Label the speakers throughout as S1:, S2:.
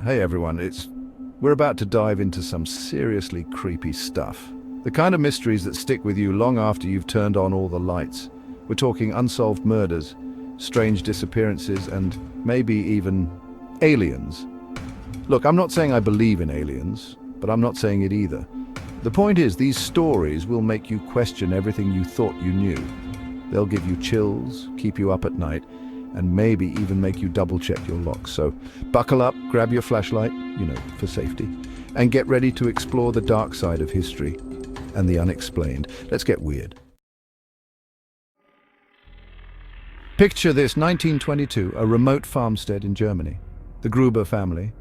S1: Hey everyone, we're about to dive into some seriously creepy stuff. The kind of mysteries that stick with you long after you've turned on all the lights. We're talking unsolved murders, strange disappearances, and maybe even aliens. Look, I'm not saying I believe in aliens, but I'm not saying it either. The point is, these stories will make you question everything you thought you knew. They'll give you chills, keep you up at night, and maybe even make you double-check your locks. So buckle up, grab your flashlight, for safety, and get ready to explore the dark side of history and the unexplained. Let's get weird. Picture this: 1922, a remote farmstead in Germany. The Gruber family,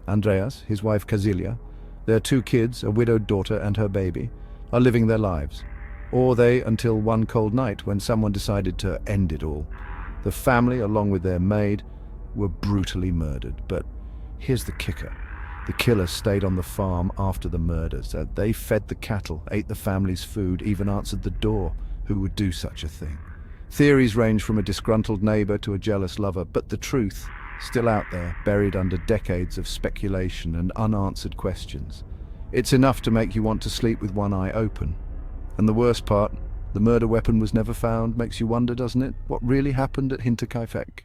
S1: Andreas, his wife Casilia, their 2 kids, a widowed daughter and her baby, are living their lives. Or they, until one cold night when someone decided to end it all. The family, along with their maid, were brutally murdered. But here's the kicker. The killer stayed on the farm after the murders. They fed the cattle, ate the family's food, even answered the door. Who would do such a thing? Theories range from a disgruntled neighbor to a jealous lover, but the truth, still out there, buried under decades of speculation and unanswered questions. It's enough to make you want to sleep with one eye open. And the worst part, the murder weapon was never found. Makes you wonder, doesn't it? What really happened at Hinterkaifeck?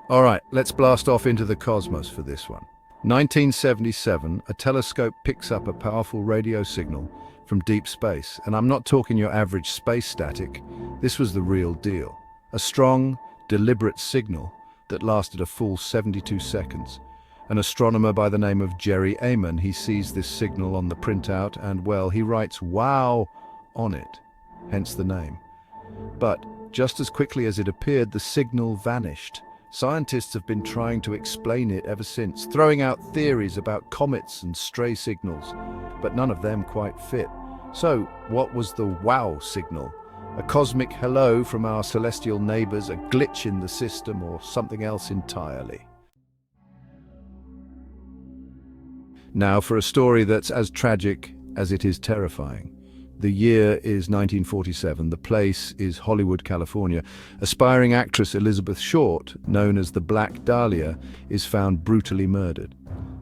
S1: All right, let's blast off into the cosmos for this one. 1977, a telescope picks up a powerful radio signal from deep space. And I'm not talking your average space static. This was the real deal. A strong, deliberate signal that lasted a full 72 seconds. An astronomer by the name of Jerry Amon, he sees this signal on the printout and, well, he writes "wow" on it, hence the name. But just as quickly as it appeared, the signal vanished. Scientists have been trying to explain it ever since, throwing out theories about comets and stray signals, but none of them quite fit. So, what was the wow signal? A cosmic hello from our celestial neighbors, a glitch in the system, or something else entirely? Now for a story that's as tragic as it is terrifying. The year is 1947. The place is Hollywood, California. Aspiring actress Elizabeth Short, known as the Black Dahlia, is found brutally murdered.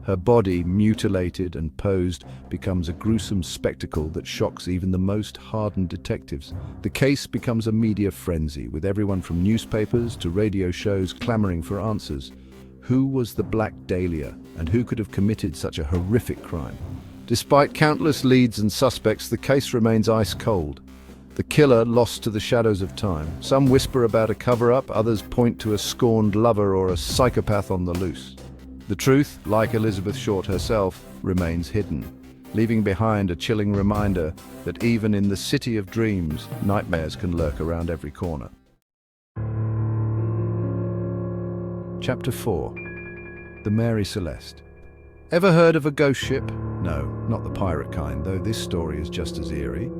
S1: Her body, mutilated and posed, becomes a gruesome spectacle that shocks even the most hardened detectives. The case becomes a media frenzy, with everyone from newspapers to radio shows clamoring for answers. Who was the Black Dahlia, and who could have committed such a horrific crime? Despite countless leads and suspects, the case remains ice cold. The killer lost to the shadows of time. Some whisper about a cover-up, others point to a scorned lover or a psychopath on the loose. The truth, like Elizabeth Short herself, remains hidden, leaving behind a chilling reminder that even in the city of dreams, nightmares can lurk around every corner. Chapter 4. The Mary Celeste. Ever heard of a ghost ship? No, not the pirate kind, though this story is just as eerie.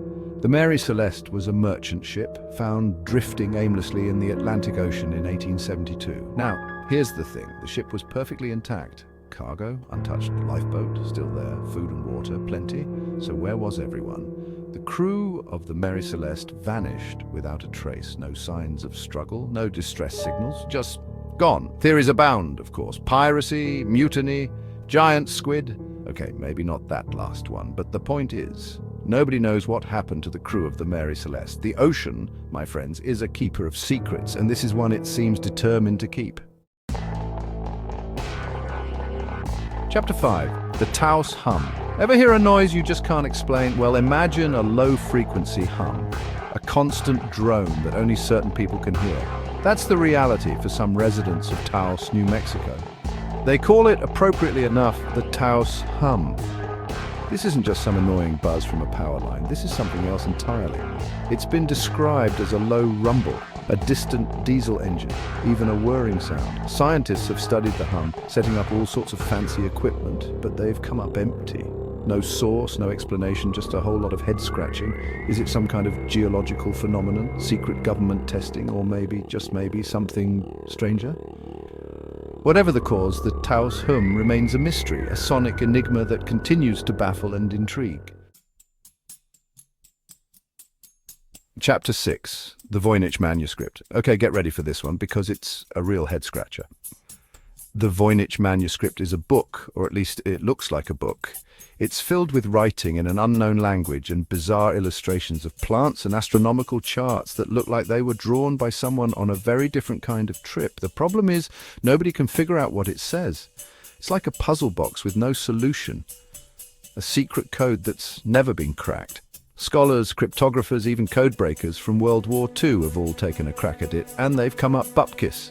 S1: The Mary Celeste was a merchant ship found drifting aimlessly in the Atlantic Ocean in 1872. Now, here's the thing. The ship was perfectly intact. Cargo, untouched, lifeboat, still there, food and water, plenty. So where was everyone? The crew of the Mary Celeste vanished without a trace. No signs of struggle, no distress signals, just gone. Theories abound, of course. Piracy, mutiny, giant squid. Okay, maybe not that last one, but the point is, nobody knows what happened to the crew of the Mary Celeste. The ocean, my friends, is a keeper of secrets, and this is one it seems determined to keep. Chapter 5. The Taos Hum. Ever hear a noise you just can't explain? Well, imagine a low-frequency hum, a constant drone that only certain people can hear. That's the reality for some residents of Taos, New Mexico. They call it, appropriately enough, the Taos Hum. This isn't just some annoying buzz from a power line. This is something else entirely. It's been described as a low rumble, a distant diesel engine, even a whirring sound. Scientists have studied the hum, setting up all sorts of fancy equipment, but they've come up empty. No source, no explanation, just a whole lot of head scratching. Is it some kind of geological phenomenon, secret government testing, or maybe, just maybe, something stranger? Whatever the cause, the Taos Hum remains a mystery, a sonic enigma that continues to baffle and intrigue. Chapter 6, the Voynich Manuscript. Okay, get ready for this one because it's a real head-scratcher. The Voynich Manuscript is a book, or at least it looks like a book. It's filled with writing in an unknown language and bizarre illustrations of plants and astronomical charts that look like they were drawn by someone on a very different kind of trip. The problem is, nobody can figure out what it says. It's like a puzzle box with no solution. A secret code that's never been cracked. Scholars, cryptographers, even codebreakers from World War II have all taken a crack at it, and they've come up bupkis.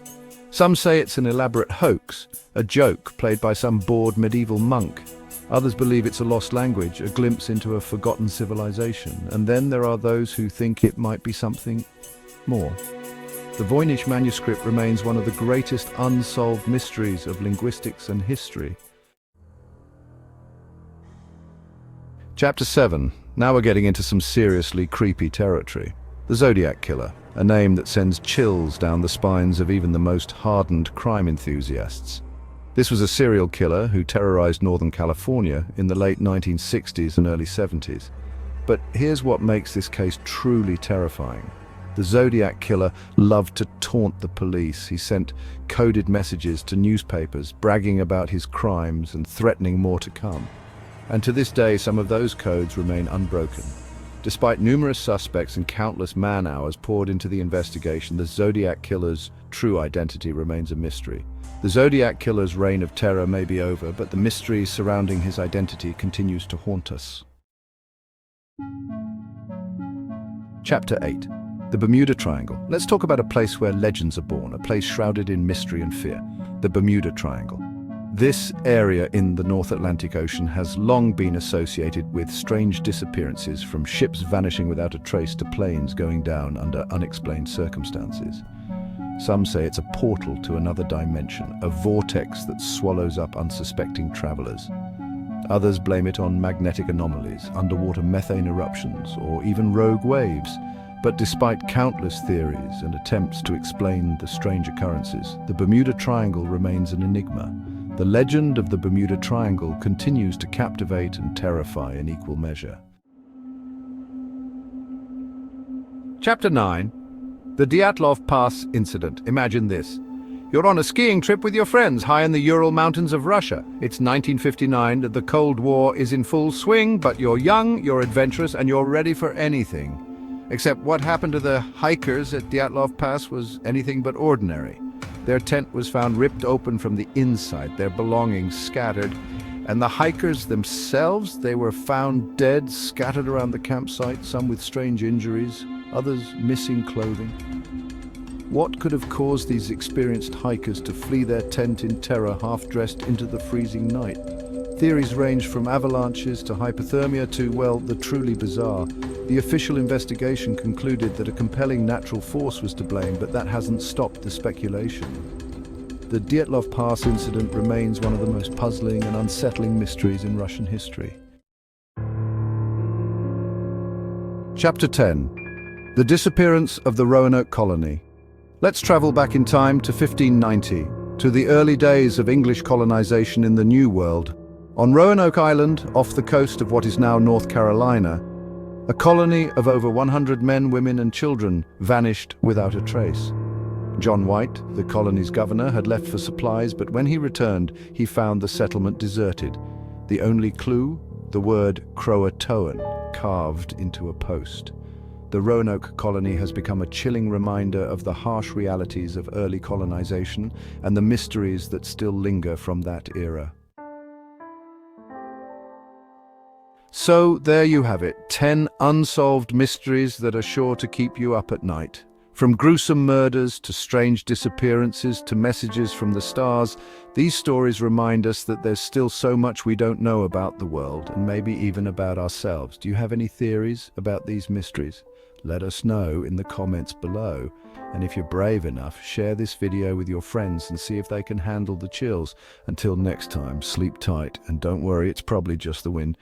S1: Some say it's an elaborate hoax, a joke played by some bored medieval monk. Others believe it's a lost language, a glimpse into a forgotten civilization. And then there are those who think it might be something more. The Voynich Manuscript remains one of the greatest unsolved mysteries of linguistics and history. Chapter 7. Now we're getting into some seriously creepy territory. The Zodiac Killer, a name that sends chills down the spines of even the most hardened crime enthusiasts. This was a serial killer who terrorized Northern California in the late 1960s and early 70s. But here's what makes this case truly terrifying. The Zodiac Killer loved to taunt the police. He sent coded messages to newspapers, bragging about his crimes and threatening more to come. And to this day, some of those codes remain unbroken. Despite numerous suspects and countless man-hours poured into the investigation, the Zodiac Killer's true identity remains a mystery. The Zodiac Killer's reign of terror may be over, but the mystery surrounding his identity continues to haunt us. Chapter 8. The Bermuda Triangle. Let's talk about a place where legends are born, a place shrouded in mystery and fear. The Bermuda Triangle. This area in the North Atlantic Ocean has long been associated with strange disappearances, from ships vanishing without a trace to planes going down under unexplained circumstances. Some say it's a portal to another dimension, a vortex that swallows up unsuspecting travelers. Others blame it on magnetic anomalies, underwater methane eruptions, or even rogue waves. But despite countless theories and attempts to explain the strange occurrences, the Bermuda Triangle remains an enigma. The legend of the Bermuda Triangle continues to captivate and terrify in equal measure. Chapter 9. The Dyatlov Pass Incident. Imagine this. You're on a skiing trip with your friends high in the Ural Mountains of Russia. It's 1959, the Cold War is in full swing, but you're young, you're adventurous, and you're ready for anything. Except what happened to the hikers at Dyatlov Pass was anything but ordinary. Their tent was found ripped open from the inside, their belongings scattered, and the hikers themselves, they were found dead, scattered around the campsite, some with strange injuries, others missing clothing. What could have caused these experienced hikers to flee their tent in terror, half-dressed into the freezing night? Theories range from avalanches to hypothermia to, well, the truly bizarre. The official investigation concluded that a compelling natural force was to blame, but that hasn't stopped the speculation. The Dyatlov Pass incident remains one of the most puzzling and unsettling mysteries in Russian history. Chapter 10. The Disappearance of the Roanoke Colony. Let's travel back in time to 1590, to the early days of English colonization in the New World. On Roanoke Island, off the coast of what is now North Carolina, a colony of over 100 men, women, and children vanished without a trace. John White, the colony's governor, had left for supplies, but when he returned, he found the settlement deserted. The only clue? The word Croatoan, carved into a post. The Roanoke colony has become a chilling reminder of the harsh realities of early colonization and the mysteries that still linger from that era. So there you have it, 10 unsolved mysteries that are sure to keep you up at night. From gruesome murders to strange disappearances to messages from the stars, these stories remind us that there's still so much we don't know about the world, and maybe even about ourselves. Do you have any theories about these mysteries? Let us know in the comments below. And if you're brave enough, share this video with your friends and see if they can handle the chills. Until next time, sleep tight, and don't worry, it's probably just the wind.